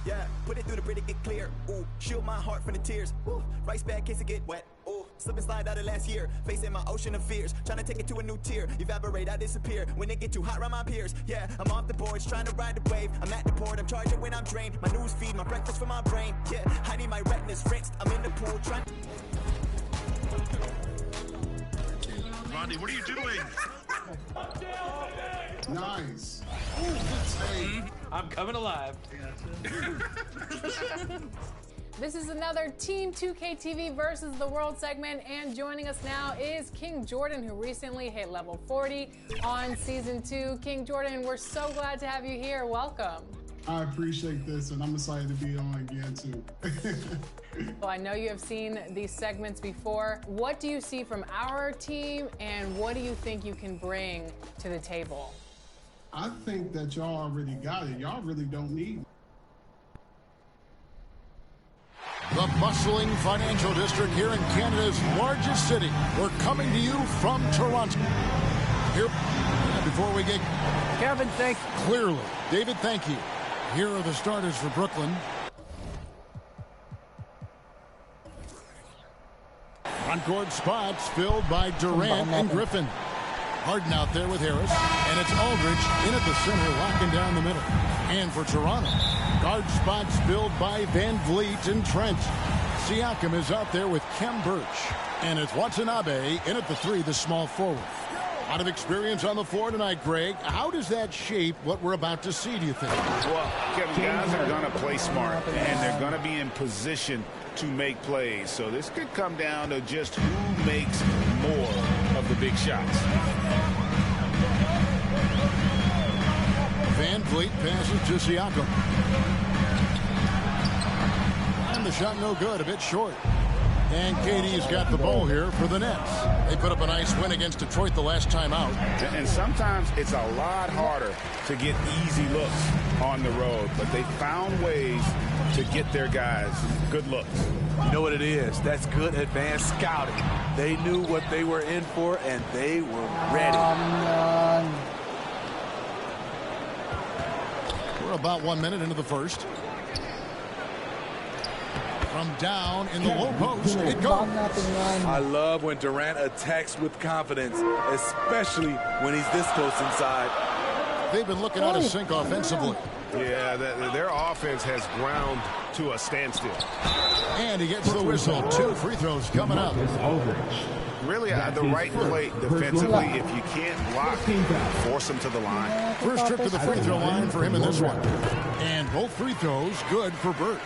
Yeah, put it through the Brita, get clear. Ooh, shield my heart from the tears. Ooh, rice bag case it get wet. Ooh, slip and slide out of last year. Facing my ocean of fears. Trying to take it to a new tier. Evaporate, I disappear. When it get too hot around my peers. Yeah, I'm off the boards, trying to ride the wave. I'm at the port, I'm charging when I'm drained. My news feed, my breakfast for my brain. Yeah, I need my retinas rinsed. I'm in the pool trying. Rodney, what are you doing? Nice. Ooh, good save. I'm coming alive. This is another Team 2K TV versus the World segment, and joining us now is King Jordan, who recently hit level 40 on Season 2. King Jordan, we're so glad to have you here. Welcome. I appreciate this, and I'm excited to be on again, too. Well, I know you have seen these segments before. What do you see from our team, and what do you think you can bring to the table? I think that y'all already got it. Y'all really don't need it. The bustling financial district here in Canada's largest city. We're coming to you from Toronto. Here, before we get Kevin, thank you. Clearly, David, thank you. Here are the starters for Brooklyn. On-court spots filled by Durant and Griffin. Harden out there with Harris, and it's Aldridge in at the center, locking down the middle. And for Toronto, guard spots filled by Van Vliet and Trent. Siakam is out there with Khem Birch, and it's Watanabe in at the 3, the small forward. A lot of experience on the floor tonight, Greg. How does that shape what we're about to see, do you think? Well, Kevin, guys are going to play smart, and they're going to be in position to make plays. So this could come down to just who makes more of the big shots. Van Vliet passes to Siakam. And the shot no good, a bit short. And KD's got the ball here for the Nets. They put up a nice win against Detroit the last time out. And sometimes it's a lot harder to get easy looks on the road, but they found ways to get their guys good looks. You know what it is? That's good advanced scouting. They knew what they were in for, and they were ready. We're about 1 minute into the first. From down in the low post, it goes. I love when Durant attacks with confidence, especially when he's this close inside. They've been looking out of sync offensively. Yeah, their offense has ground to a standstill. And he gets the whistle. 2 free throws coming up. Really, the right play defensively. If you can't block, force them to the line. First trip to the free throw line for him in this one. And both free throws good for Birch.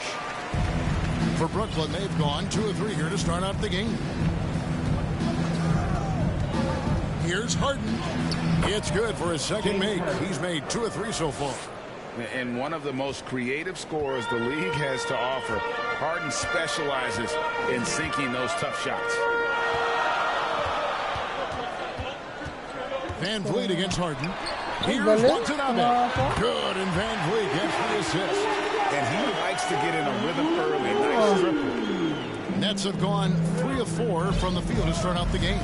For Brooklyn, they've gone 2 of 3 here to start out the game. Here's Harden. It's good for his second make. He's made 2 of 3 so far. And one of the most creative scorers the league has to offer. Harden specializes in sinking those tough shots. Van Vliet against Harden. Here's Watanabe. Good, and Van Vliet gets the assist. And he likes to get in a rhythm early. Nice triple. Nets have gone 3 of 4 from the field to start out the game.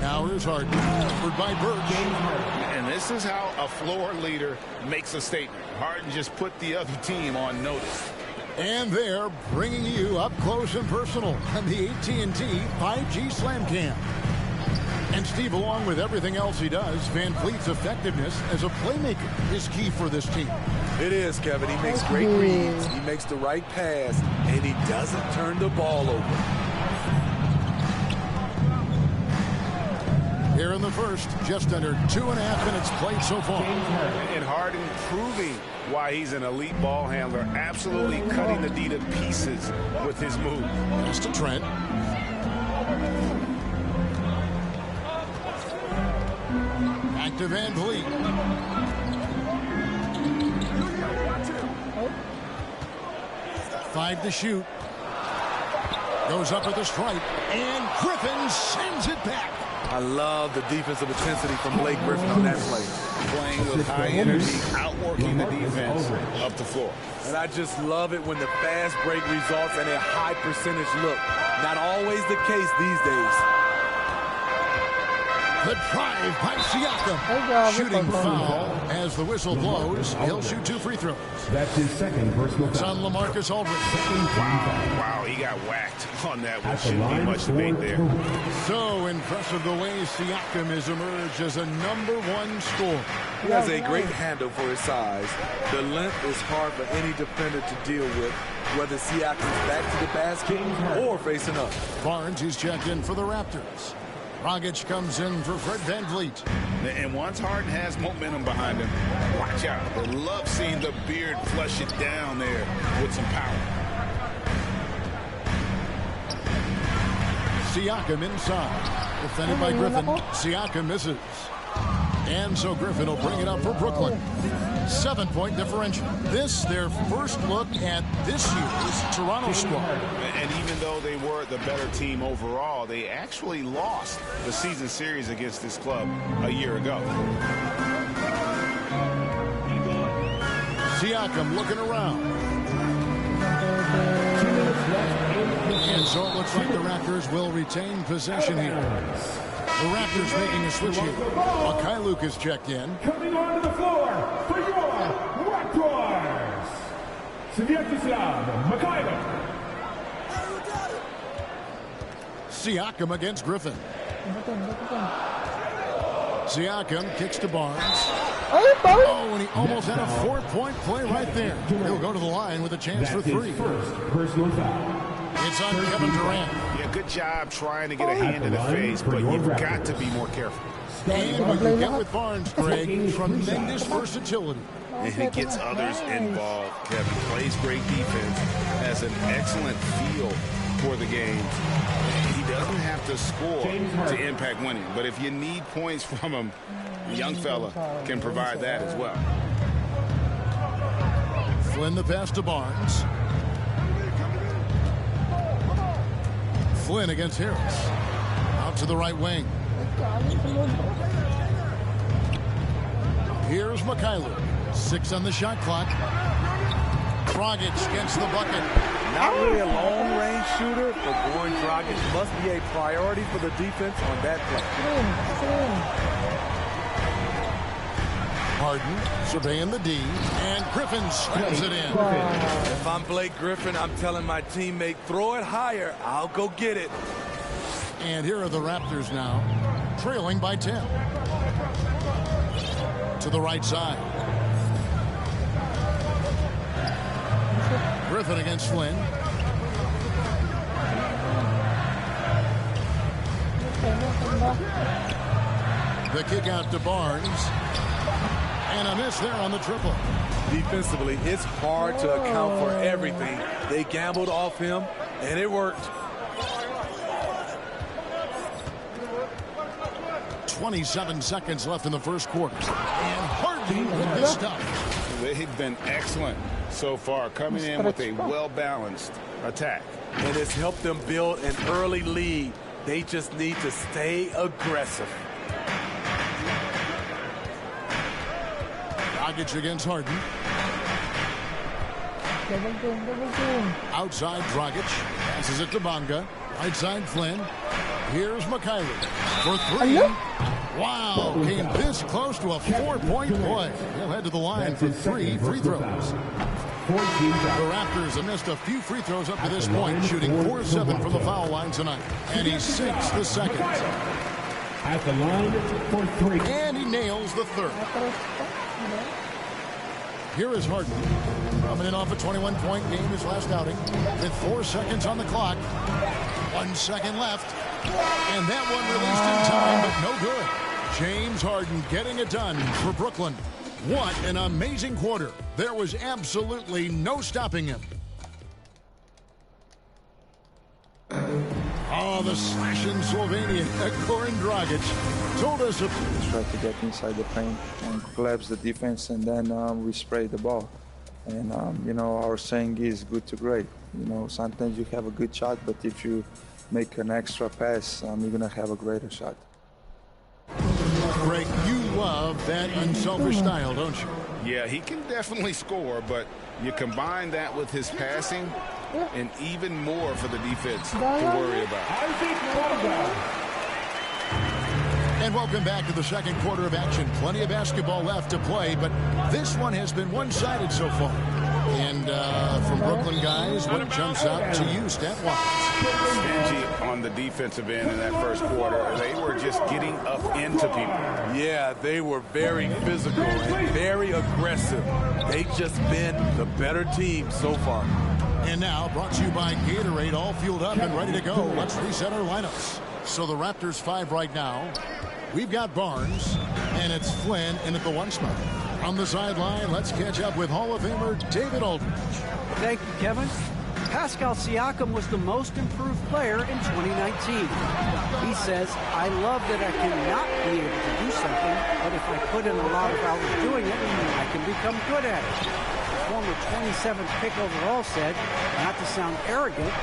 Now here's Harden, covered by Birch. And this is how a floor leader makes a statement. Harden just put the other team on notice. And they're bringing you up close and personal on the AT&T 5G Slam Cam. And Steve, along with everything else he does, Van Vliet's effectiveness as a playmaker is key for this team. It is, Kevin. He makes great reads. He makes the right pass, and he doesn't turn the ball over. Here in the first, just under 2.5 minutes played so far. And Harden proving why he's an elite ball handler, absolutely cutting the D to pieces with his move. Pass to Trent. Back to Van Vliet. Five to shoot. Goes up with a strike, and Griffin sends it back. I love the defensive intensity from Blake Griffin on that play. Playing with high energy, outworking the defense up the floor. And I just love it when the fast break results in a high percentage look. Not always the case these days. The drive by Siakam. Shooting foul as the whistle blows. He'll shoot 2 free throws. That's his second personal It's on LaMarcus Aldridge. Wow, he got whacked on that one. Shouldn't be much debate there. So impressive the way Siakam has emerged as a #1 scorer. He has a great handle for his size. The length is hard for any defender to deal with, whether Siakam's back to the basket or facing up. Barnes is checked in for the Raptors. Dragic comes in for Fred VanVleet. And once Harden has momentum behind him, watch out. I love seeing the beard flush it down there with some power. Siakam inside. Defended by Griffin. Siakam misses. And so Griffin will bring it up for Brooklyn. 7-point differential. This, their first look at this year's Toronto squad. And even though they were the better team overall, they actually lost the season series against this club a year ago. Siakam looking around. And so it looks like the Raptors will retain possession here. The Raptors making a switch here. Akai Lucas checked in. Coming onto the floor for your Raptors, Sviatoslav Mikhailov. Siakam against Griffin. Siakam kicks to Barnes. Oh, and he almost had a 4-point play right there. He'll go to the line with a chance for 3. First personal foul. It's on Kevin Durant. Yeah, good job trying to get a hand in the face, but you've got to be more careful. And what you get with Barnes, Greg, tremendous versatility. And he gets others involved. Kevin plays great defense, has an excellent feel for the game. He doesn't have to score to impact winning, but if you need points from him, the young fella can provide that as well. Flynn the pass to Barnes. Flynn against Harris. Out to the right wing. Here's Mikhailov. 6 on the shot clock. Dragic gets the bucket. Not really a long-range shooter, but Goran Dragic must be a priority for the defense on that play. Harden surveying the D, and Griffin scoops it in. If I'm Blake Griffin, I'm telling my teammate, throw it higher. I'll go get it. And here are the Raptors now, trailing by 10. To the right side. Griffin against Flynn. The kick out to Barnes. And a miss there on the triple. Defensively, it's hard to account for everything. They gambled off him, and it worked. 27 seconds left in the first quarter. And Harden with this stuff. They've been excellent so far, coming in with a well-balanced attack. And it's helped them build an early lead. They just need to stay aggressive. Dragic against Harden. Outside Dragic. Passes it to Bonga. Right side Flynn. Here's Mikhailov for 3. Wow, came this close to a 4-point play. He'll head to the line for 3 free throws. The Raptors have missed a few free throws up to this point, shooting 4-7 from the foul line tonight. And he sinks the second. At the line for 3. And he nails the third. Here is Harden, coming in off a 21-point game his last outing, with 4 seconds on the clock. 1 second left, and that one released in time, but no good. James Harden getting it done for Brooklyn. What an amazing quarter. There was absolutely no stopping him. Oh, the slashing Slovenian, Goran Dragic, told us. Try to get inside the paint and collapse the defense, and then we spray the ball. And, you know, our saying is good to great. You know, sometimes you have a good shot, but if you make an extra pass, you're going to have a greater shot. Greg, you love that unselfish style, don't you? Yeah, he can definitely score, but you combine that with his passing, and even more for the defense to worry about. And welcome back to the second quarter of action. Plenty of basketball left to play, but this one has been one-sided so far. And from Brooklyn guys, what jumps out to you stat-wise? Stingy on the defensive end in that first quarter. They were just getting up into people. Yeah, they were very physical and very aggressive. They've just been the better team so far. And now, brought to you by Gatorade, all fueled up and ready to go. Let's reset our lineups. So the Raptors 5 right now. We've got Barnes, and it's Flynn in at the 1 spot. On the sideline, let's catch up with Hall of Famer David Aldridge. Thank you, Kevin. Pascal Siakam was the most improved player in 2019. He says, I love that I cannot be able to do something, but if I put in a lot of hours doing it, I can become good at it. The former 27th pick overall said, not to sound arrogant,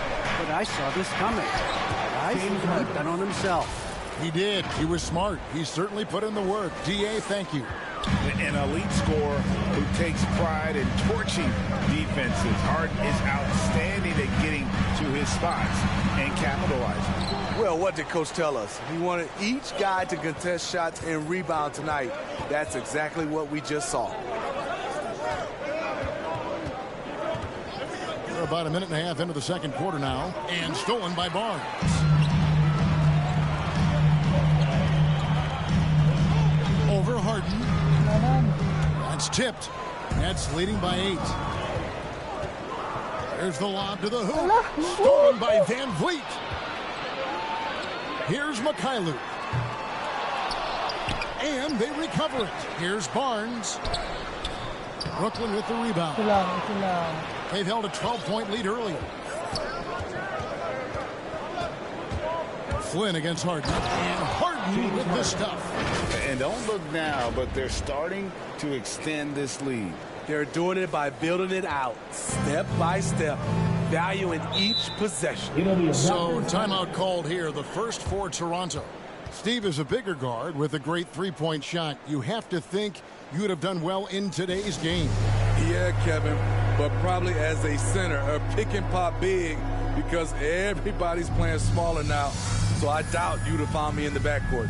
but I saw this coming. Guys, he bet on himself. He did. He was smart. He certainly put in the work. D.A., thank you. An elite scorer who takes pride in torching defenses. Harden is outstanding at getting to his spots and capitalizing. Well, what did Coach tell us? He wanted each guy to contest shots and rebound tonight. That's exactly what we just saw. We're about a minute and a half into the second quarter now, and stolen by Barnes. Over Harden. That's tipped. Nets leading by 8. There's the lob to the hoop. Stolen by Van Vliet. Here's Mikhailuk. And they recover it. Here's Barnes. Brooklyn with the rebound. They've held a 12-point lead earlier. Flynn against Harden. And Harden with the stuff. And don't look now, but they're starting to extend this lead. They're doing it by building it out, step by step, valuing each possession. So, timeout called here, the first for Toronto. Steve is a bigger guard with a great three-point shot. You have to think you would have done well in today's game. Yeah, Kevin, but probably as a center, a pick and pop big, because everybody's playing smaller now. So I doubt you'd have found me in the backcourt.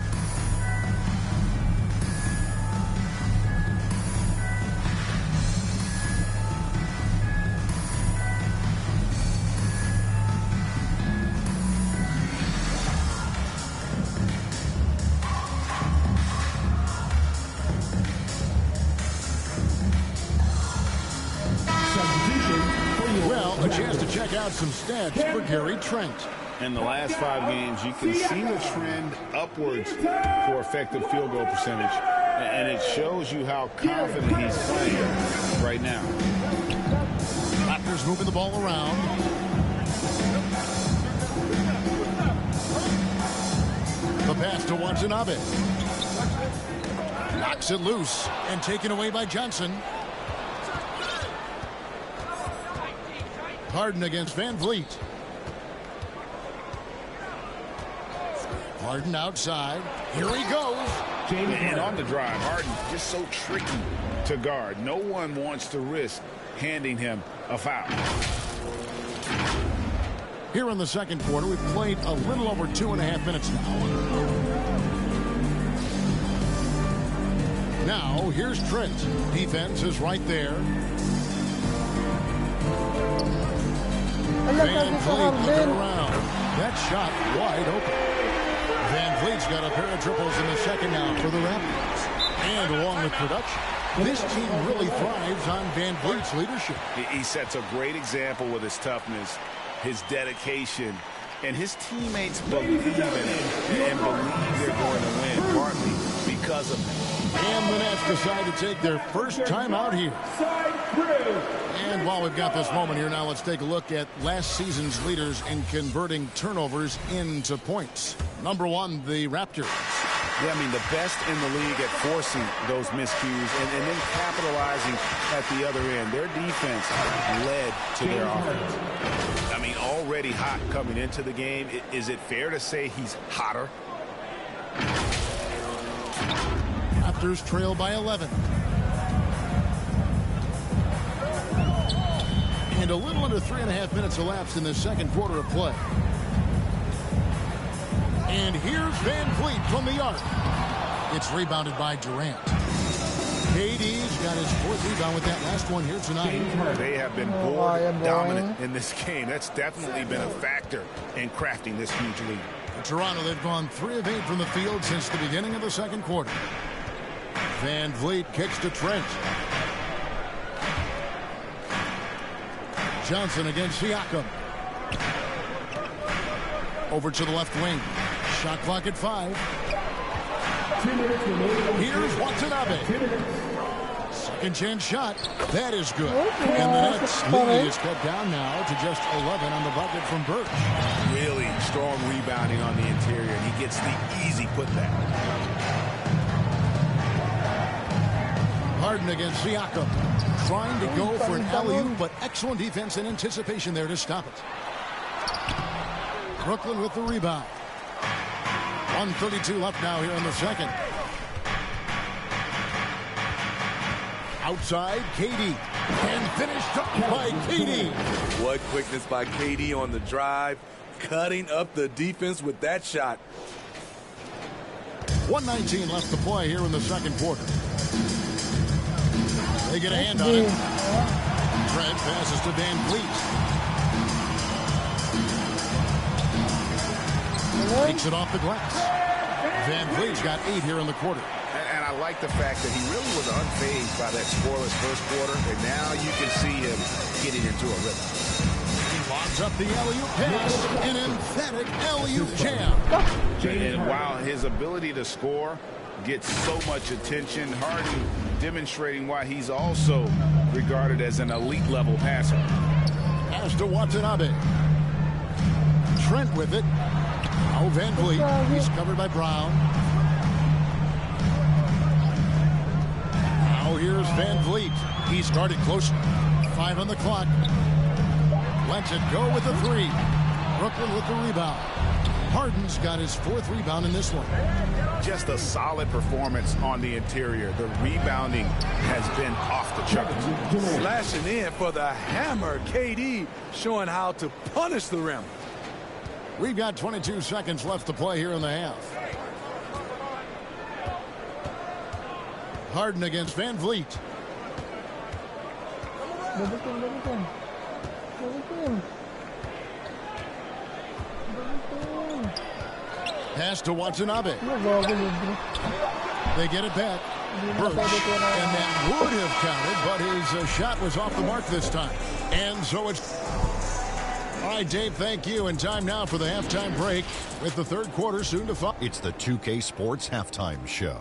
Well, a chance to check out some stats for Gary Trent. In the last 5 games, you can see the trend upwards for effective field goal percentage. And it shows you how confident he's playing right now. Raptors moving the ball around. The pass to Watanabe. Knocks it loose and taken away by Johnson. Harden against Van Vliet. Harden outside. Here he goes. And on the drive, Harden just so tricky to guard. No one wants to risk handing him a foul. Here in the second quarter, we've played a little over 2.5 minutes now. Now, here's Trent. Defense is right there. Van Vliet looking around. That shot wide open. Van Vliet's got a pair of triples in the second now for the Raptors. And along with production, this team really thrives on Van Vliet's leadership. He sets a great example with his toughness, his dedication, and his teammates believe in him and believe they're going to win, partly because of him. And the Nets decide to take their first time out here. And while we've got this moment here now, let's take a look at last season's leaders in converting turnovers into points. Number 1, the Raptors. Yeah, I mean, the best in the league at forcing those miscues and then capitalizing at the other end. Their defense led to their offense. I mean, already hot coming into the game. Is it fair to say he's hotter? Raptors trail by 11. And a little under 3.5 minutes elapsed in the second quarter of play. And here's Van Vliet from the arc. It's rebounded by Durant. KD's got his 4th rebound with that last one here tonight. They have been board dominant in this game. That's definitely been a factor in crafting this huge lead. For Toronto, they've gone 3 of 8 from the field since the beginning of the second quarter. Van Vliet kicks to Trent. Johnson against Siakam. Over to the left wing. Shot clock at 5. Here's Watanabe. Second chance shot. That is good. And the Nets lead is cut down now to just 11 on the bucket from Birch. Really strong rebounding on the interior, and he gets the easy putback. Harden against Siakam. Trying to go for an alley-oop, but excellent defense and anticipation there to stop it. Brooklyn with the rebound. 1:32 left now here in the second. Outside, KD. And finished up by KD. What quickness by KD on the drive. Cutting up the defense with that shot. 1:19 left to play here in the second quarter. They get a hand on it. Trent passes to Van Vliet. Takes it off the glass. Van Vliet's got 8 here in the quarter. And I like the fact that he really was unfazed by that scoreless first quarter, and now you can see him getting into a rhythm. He locks up the alley-oop pass. An emphatic alley-oop jam. And while his ability to score gets so much attention, Harden demonstrating why he's also regarded as an elite-level passer. Pass to Watanabe. Trent with it. Now Van Vliet. He's covered by Brown. Now here's Van Vliet. He's guarded closer. 5 on the clock. Lets it go with the 3. Brooklyn with the rebound. Harden's got his 4th rebound in this one. Just a solid performance on the interior. The rebounding has been off the charts. Slashing in for the hammer. KD showing how to punish the rim. We've got 22 seconds left to play here in the half. Harden against Van Vliet. Pass to Watanabe. They get it back. Birch. And that would have counted, but his shot was off the mark this time. And so it's... All right, Dave, thank you. And time now for the halftime break with the third quarter soon to follow. It's the 2K Sports Halftime Show.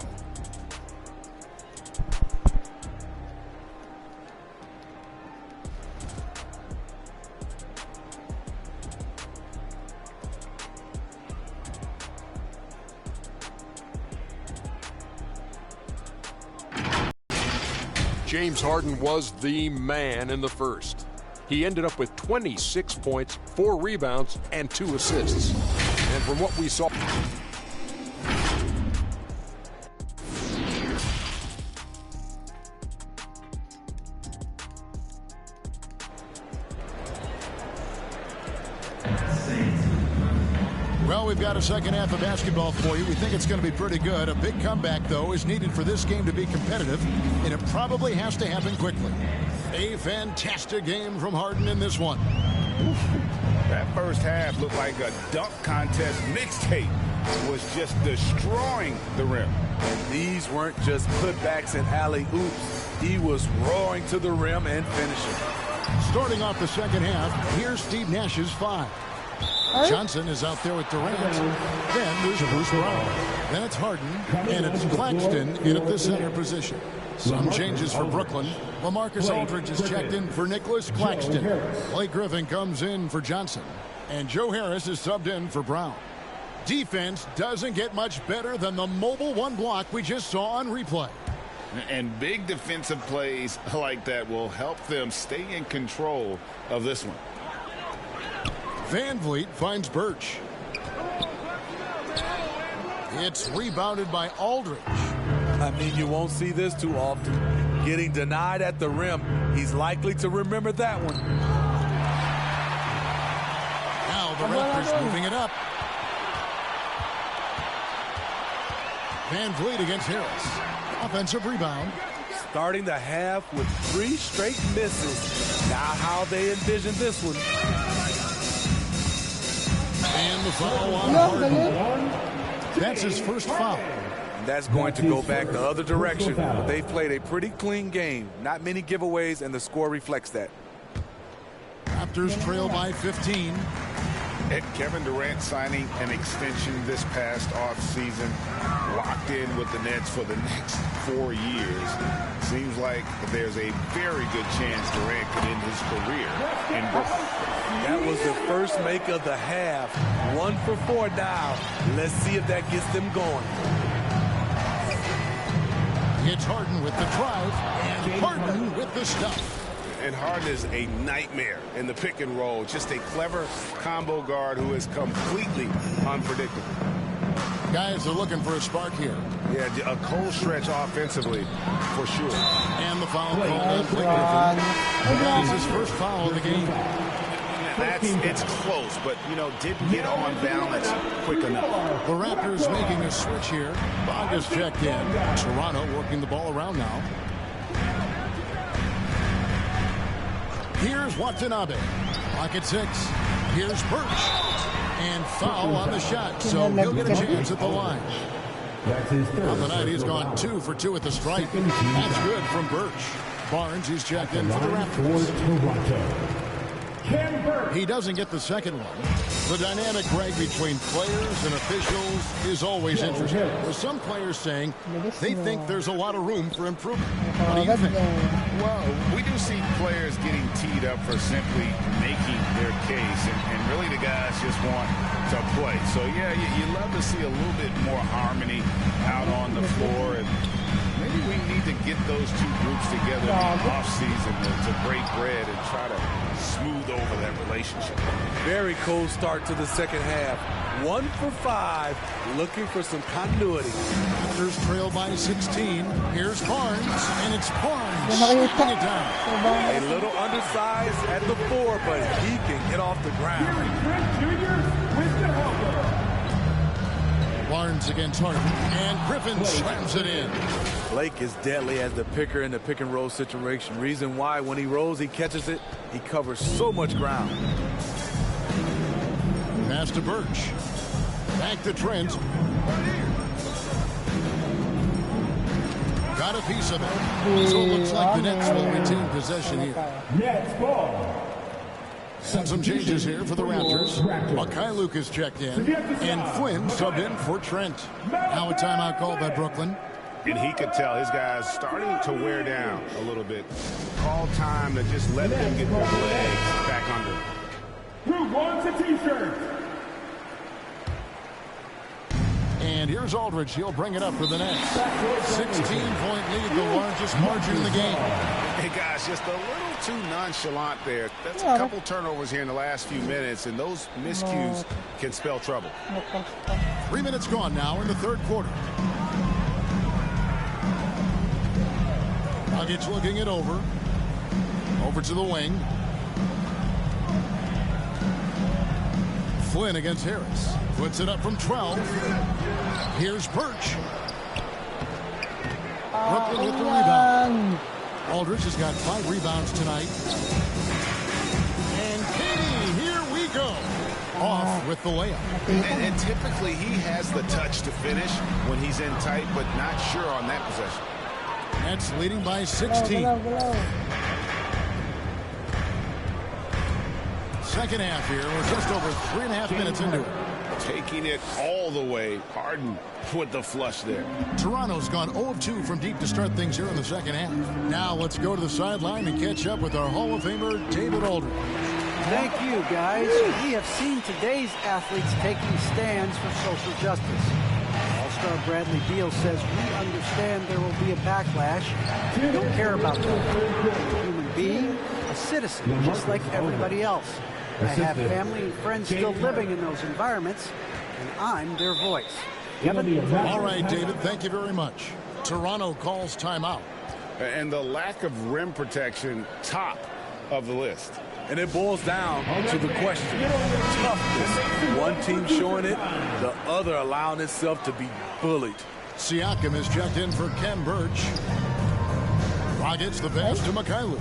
James Harden was the man in the first. He ended up with 26 points, 4 rebounds, and 2 assists. And from what we saw... Well, we've got a second half of basketball for you. We think it's going to be pretty good. A big comeback, though, is needed for this game to be competitive, and it probably has to happen quickly. A fantastic game from Harden in this one. That first half looked like a dunk contest mixtape. Was just destroying the rim. And these weren't just putbacks and alley-oops. He was roaring to the rim and finishing. Starting off the second half, here's Steve Nash's 5. Johnson is out there with Durant. Then there's Bruce Brown. Then it's Harden, and it's Claxton in at the center position. Some changes for Brooklyn. LaMarcus Aldridge is checked in for Nicholas Claxton. Blake Griffin comes in for Johnson. And Joe Harris is subbed in for Brown. Defense doesn't get much better than the mobile one block we just saw on replay. And big defensive plays like that will help them stay in control of this one. Van Vliet finds Birch. It's rebounded by Aldridge. I mean, you won't see this too often. Getting denied at the rim. He's likely to remember that one. Now the Raptors moving it up. Van Vliet against Harris. Offensive rebound. Starting the half with 3 straight misses. Now how they envision this one. And the foul on Harden. That's his first foul. And that's going to go back the other direction. They've played a pretty clean game. Not many giveaways, and the score reflects that. Raptors trail by 15. And Kevin Durant signing an extension this past offseason, locked in with the Nets for the next 4 years. Seems like there's a very good chance Durant could end his career in Brooklyn. That was the first make of the half. 1 for 4 now. Let's see if that gets them going. It's Harden with the drive, and Harden with the stuff. And Harden is a nightmare in the pick and roll. Just a clever combo guard who is completely unpredictable. Guys are looking for a spark here. Yeah, a cold stretch offensively, for sure. And the foul called on Griffin. That is his first foul of the game. It's close, but, you know, didn't get on balance quick enough. The Raptors making a switch here. Bogus checked in. Toronto working the ball around now. Here's Watanabe. Clock at 6. Here's Birch. And foul on the shot, so he'll get a chance at the line. On the night, he's gone 2 for 2 at the stripe. That's good from Birch. Barnes, he's checked in for the Raptors. He doesn't get the second one. The dynamic, Greg, between players and officials is always interesting. With some players saying they think there's a lot of room for improvement. What do you think? Well, we do see players getting teed up for simply making their case, and really the guys just want to play. So, yeah, you love to see a little bit more harmony out on the floor, and maybe we need to get those two groups together in the offseason to break bread and try to smooth over that relationship. Very cold start to the second half. 1 for 5, looking for some continuity. Raptors trail by 16. Here's Barnes, and it's Barnes knocking it down. A little undersized at the 4, but he can get off the ground. Barnes against Harden, and Griffin slams it in. Blake is deadly as the picker in the pick and roll situation. Reason why when he rolls, he catches it, he covers so much ground. Pass to Birch. Back to Trent. Got a piece of it. So it looks like the Nets will retain possession here. Nets ball. And some changes here for the Raptors. Makai Lucas checked in, and Flynn subbed in for Trent. Now a timeout called by Brooklyn. And he could tell his guys starting to wear down a little bit. Call time to just let them get their legs back under. Who wants a t-shirt? And here's Aldridge. He'll bring it up for the Nets. 16-point lead, the largest margin in the game. Hey, guys, just a little too nonchalant there. That's a couple turnovers here in the last few minutes, and those miscues can spell trouble. 3 minutes gone now in the third quarter. Nuggets looking it over. Over to the wing. Flynn against Harris. Puts it up from 12. Here's Birch. Brooklyn with the rebound. Aldridge has got 5 rebounds tonight. And Katie, here we go. Off with the layup. And typically he has the touch to finish when he's in tight, but not sure on that possession. Nets leading by 16. Second half here. We're just over 3.5 minutes into it. Taking it all the way. Harden with the flush there. Toronto's gone 0 of 2 from deep to start things here in the second half. Now let's go to the sideline and catch up with our Hall of Famer, David Aldridge. Thank you, guys. We have seen today's athletes taking stands for social justice. All-star Bradley Beal says, we understand there will be a backlash. We don't care about that. A human being, a citizen, just like everybody else. I have family and friends still living in those environments, and I'm their voice. Kevin? All right, David, thank you very much. Toronto calls timeout. And the lack of rim protection, top of the list. And it boils down to the question. Toughness. One team showing it, the other allowing itself to be bullied. Siakam is checked in for Ken Birch. Rockets the pass to Mikhailuk.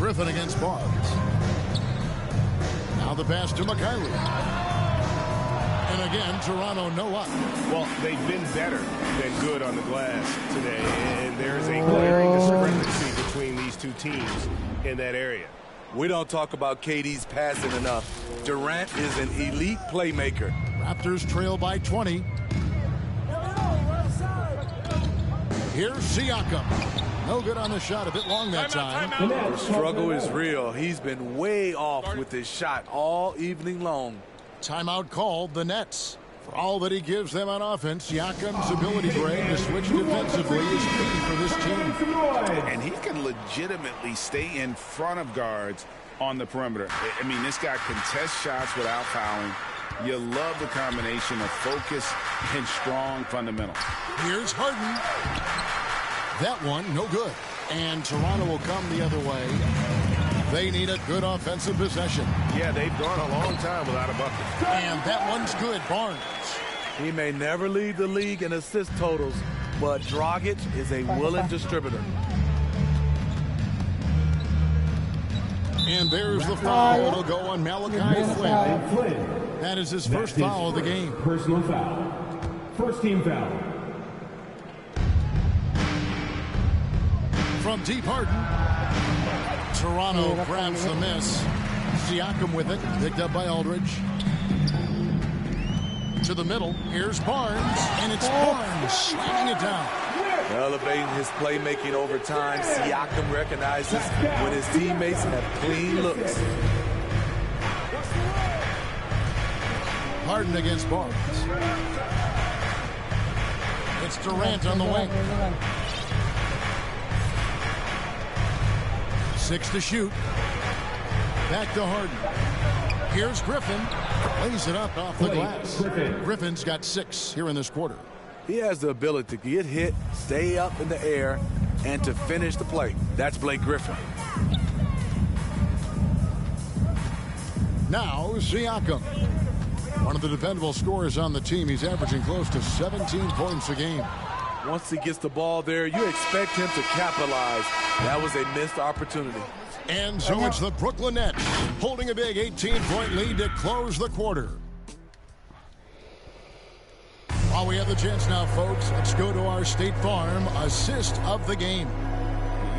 Griffin against Barnes. Now the pass to Mikhailuk. And again, Toronto no up. Well, they've been better than good on the glass today, and there's a glaring discrepancy between these two teams in that area. We don't talk about KD's passing enough. Durant is an elite playmaker. Raptors trail by 20. Here's Siakam. No good on the shot. A bit long that time. The struggle is real. He's been way off with his shot all evening long. Timeout called the Nets. For all that he gives them on offense, Siakam's ability, Greg, to switch defensively is key for this team. And he can legitimately stay in front of guards on the perimeter. I mean, this guy contests shots without fouling. You love the combination of focus and strong fundamentals. Here's Harden. That one, no good. And Toronto will come the other way. They need a good offensive possession. Yeah, they've gone a long time without a bucket. And that one's good. Barnes. He may never lead the league in assist totals, but Dragic is a willing distributor. And there's the foul. It'll go on Malachi Flynn. That is his first foul of the game. Personal foul. First team foul. From deep, Harden. Toronto grabs the miss. Siakam with it. Picked up by Aldridge. To the middle. Here's Barnes. And it's Barnes slamming it down. Elevating his playmaking over time, Siakam recognizes when his teammates have clean looks. Harden against Barnes. It's Durant on the wing. 6 to shoot. Back to Harden. Here's Griffin. Lays it up off the glass. Griffin's got 6 here in this quarter. He has the ability to get hit, stay up in the air, and to finish the play. That's Blake Griffin. Now Siakam. One of the dependable scorers on the team. He's averaging close to 17 points a game. Once he gets the ball there, you expect him to capitalize. That was a missed opportunity. And so it's the Brooklyn Nets holding a big 18-point lead to close the quarter. While we have the chance now, folks, let's go to our State Farm assist of the game.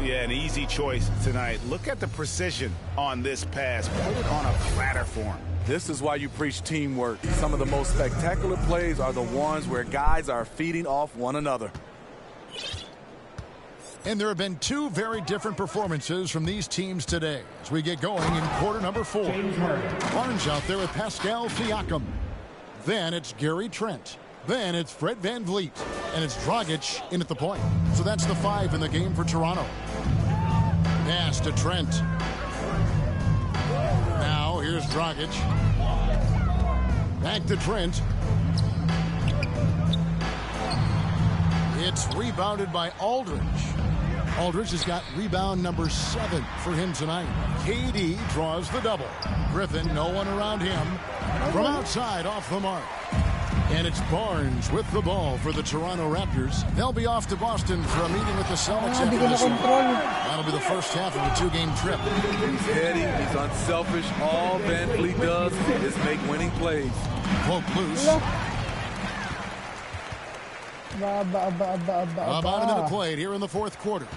Yeah, an easy choice tonight. Look at the precision on this pass. Put it on a platter for him. This is why you preach teamwork. Some of the most spectacular plays are the ones where guys are feeding off one another. And there have been 2 very different performances from these teams today as we get going in quarter number 4. Barnes out there with Pascal Siakam. Then it's Gary Trent. Then it's Fred VanVleet. And it's Dragic in at the point. So that's the 5 in the game for Toronto. Pass to Trent. Now here's Dragic. Back to Trent. It's rebounded by Aldridge. Aldridge has got rebound number 7 for him tonight. KD draws the double. Griffin, no one around him. From outside, off the mark. And it's Barnes with the ball for the Toronto Raptors. They'll be off to Boston for a meeting with the Celtics after this one. That'll be the first half of a 2-game trip. He's heady, he's unselfish. All VanVleet does is make winning plays. Poke loose. About into the plate here in the 4th quarter.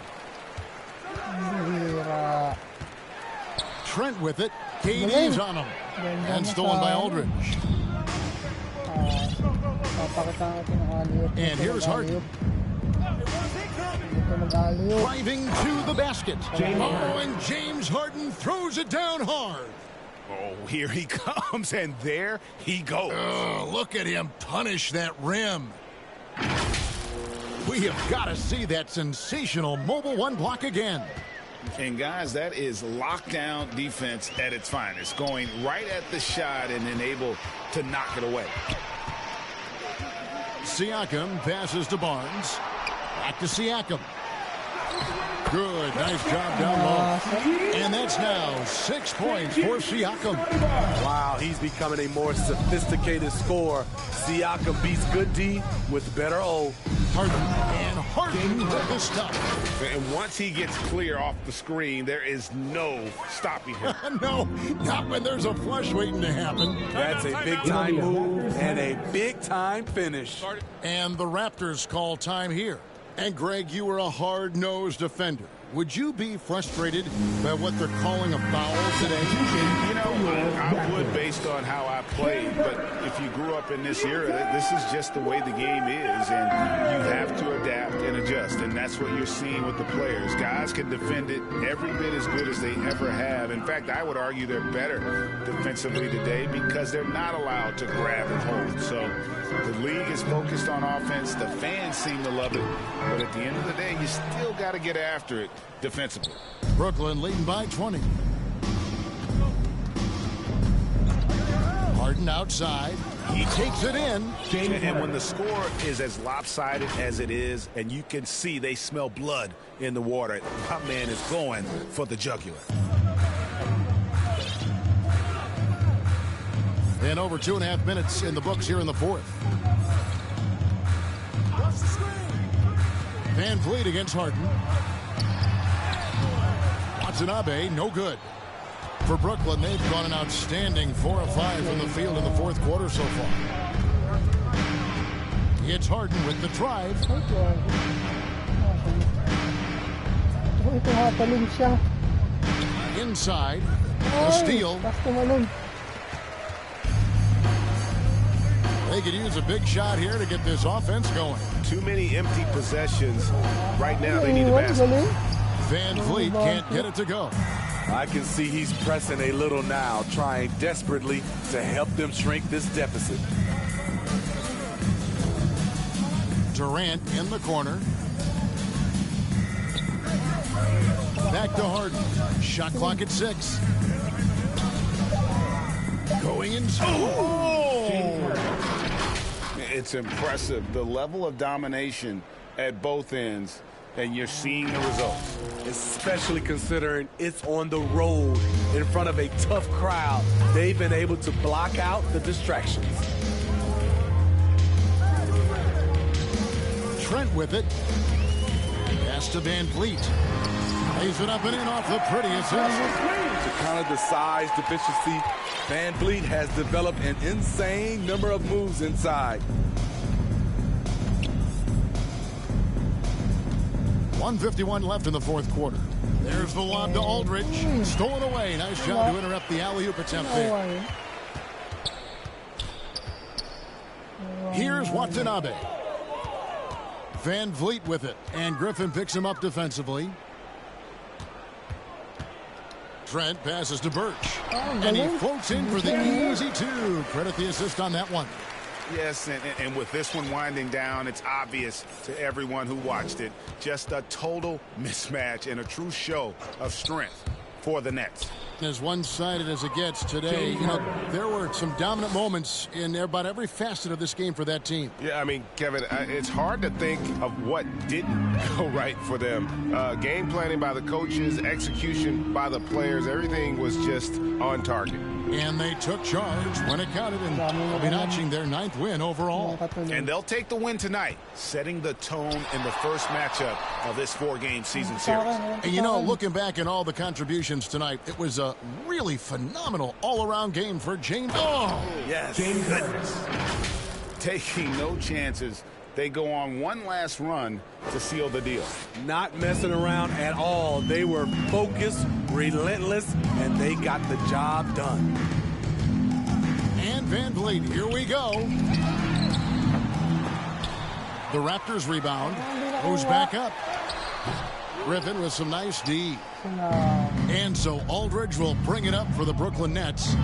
Trent with it. KD's on him. And stolen by Aldridge. And here's Harden. Driving to the basket. And James Harden throws it down hard. Oh, here he comes, and there he goes. Look at him punish that rim. We have got to see that sensational mobile 1 block again. And guys, that is lockdown defense at its finest. Going right at the shot and then able to knock it away. Siakam passes to Barnes. Back to Siakam. Good. Nice job down low. And that's now 6 points for Siakam. Wow, he's becoming a more sophisticated scorer. Siakam beats good D with better O. Harden with the stuff. And once he gets clear off the screen, there is no stopping him. No, not when there's a flush waiting to happen. That's a big-time move and a big-time finish. And the Raptors call time here. And, Greg, you were a hard-nosed defender. Would you be frustrated by what they're calling a foul today? You know, I would based on how I played, but if you grew up in this era, this is just the way the game is, and you have to adapt and adjust, and that's what you're seeing with the players. Guys can defend it every bit as good as they ever have. In fact, I would argue they're better defensively today because they're not allowed to grab and hold. So the league is focused on offense. The fans seem to love it, but at the end of the day, you still got to get after it defensively. Brooklyn leading by 20. Harden outside. He takes it in. And when the score is as lopsided as it is, and you can see they smell blood in the water, my man is going for the jugular. And over 2.5 minutes in the books here in the fourth. Van Vliet against Harden. Watanabe, no good. For Brooklyn, they've gone an outstanding 4 of 5 from the field in the fourth quarter so far. It's Harden with the drive. Inside, a steal. They could use a big shot here to get this offense going. Too many empty possessions. Right now, they need a basket. Van Vliet can't get it to go. I can see he's pressing a little now, trying desperately to help them shrink this deficit. Durant in the corner. Back to Harden. Shot clock at 6. Going in. It's impressive, the level of domination at both ends, and you're seeing the results. Especially considering it's on the road in front of a tough crowd. They've been able to block out the distractions. Trent with it. Pass to Van Vliet. Lays it up and in off the prettiest. To counter the size deficiency, Van Vliet has developed an insane number of moves inside. 1:51 left in the fourth quarter. There's the lob to Aldridge. Stolen away. Nice job to interrupt the alley-oop attempt there. Here's Watanabe. Van Vliet with it. And Griffin picks him up defensively. Trent passes to Birch. And he floats in for the easy 2. Credit the assist on that one. Yes, and with this one winding down, it's obvious to everyone who watched it. Just a total mismatch and a true show of strength for the Nets. As one-sided as it gets today, you know, there were some dominant moments in about every facet of this game for that team. Yeah, I mean, Kevin, it's hard to think of what didn't go right for them. Game planning by the coaches, execution by the players, everything was just on target. And they took charge when it counted, and they'll be notching their 9th win overall. And they'll take the win tonight, setting the tone in the first matchup of this 4-game season series. And you know, looking back at all the contributions tonight, it was a really phenomenal all-around game for James. Oh, yes, goodness. Taking no chances. They go on one last run to seal the deal. Not messing around at all. They were focused, relentless, and they got the job done. And Van Vliet, here we go. The Raptors rebound. Goes back up. Griffin with some nice D. And so Aldridge will bring it up for the Brooklyn Nets.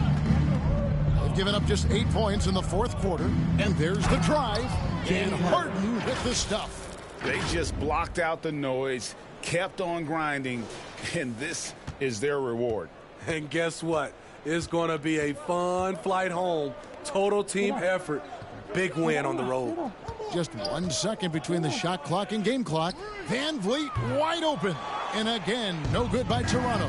They've given up just 8 points in the fourth quarter. And there's the drive. And Harden with the stuff. They just blocked out the noise, kept on grinding, and this is their reward. And guess what? It's going to be a fun flight home. Total team effort. Big win on the road. Just 1 second between the shot clock and game clock. Van Vliet wide open. And again, no good by Toronto.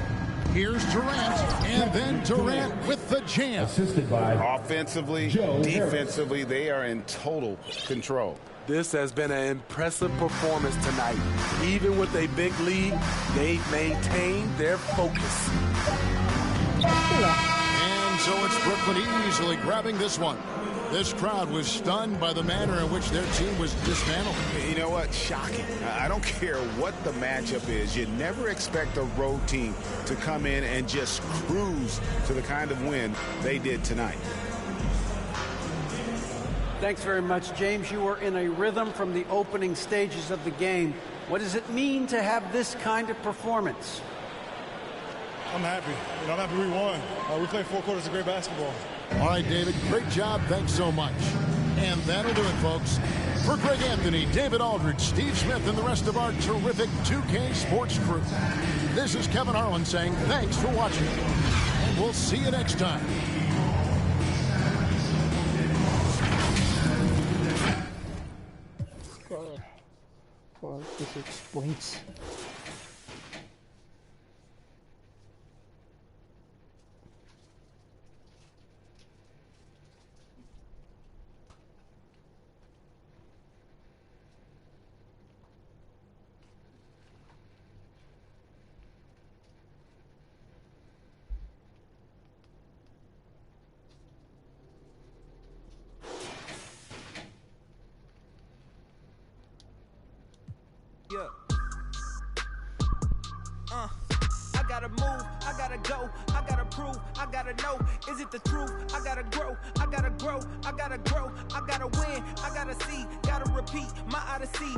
Here's Durant, and then Durant with the jam. Assisted by offensively, defensively, they are in total control. This has been an impressive performance tonight. Even with a big lead, they've maintained their focus. And so it's Brooklyn easily grabbing this one. This crowd was stunned by the manner in which their team was dismantled. You know what? Shocking. I don't care what the matchup is. You never expect a road team to come in and just cruise to the kind of win they did tonight. Thanks very much, James. You were in a rhythm from the opening stages of the game. What does it mean to have this kind of performance? I'm happy. I'm happy we won. We played 4 quarters of great basketball. All right, David, great job. Thanks so much. And that'll do it, folks. For Greg Anthony, David Aldridge, Steve Smith, and the rest of our terrific 2K Sports crew, this is Kevin Harlan saying thanks for watching. And we'll see you next time. Well, this explains. Yeah. I gotta move, I gotta go, I gotta prove, I gotta know, is it the truth? I gotta grow, I gotta grow, I gotta grow, I gotta win, I gotta see, gotta repeat my odyssey.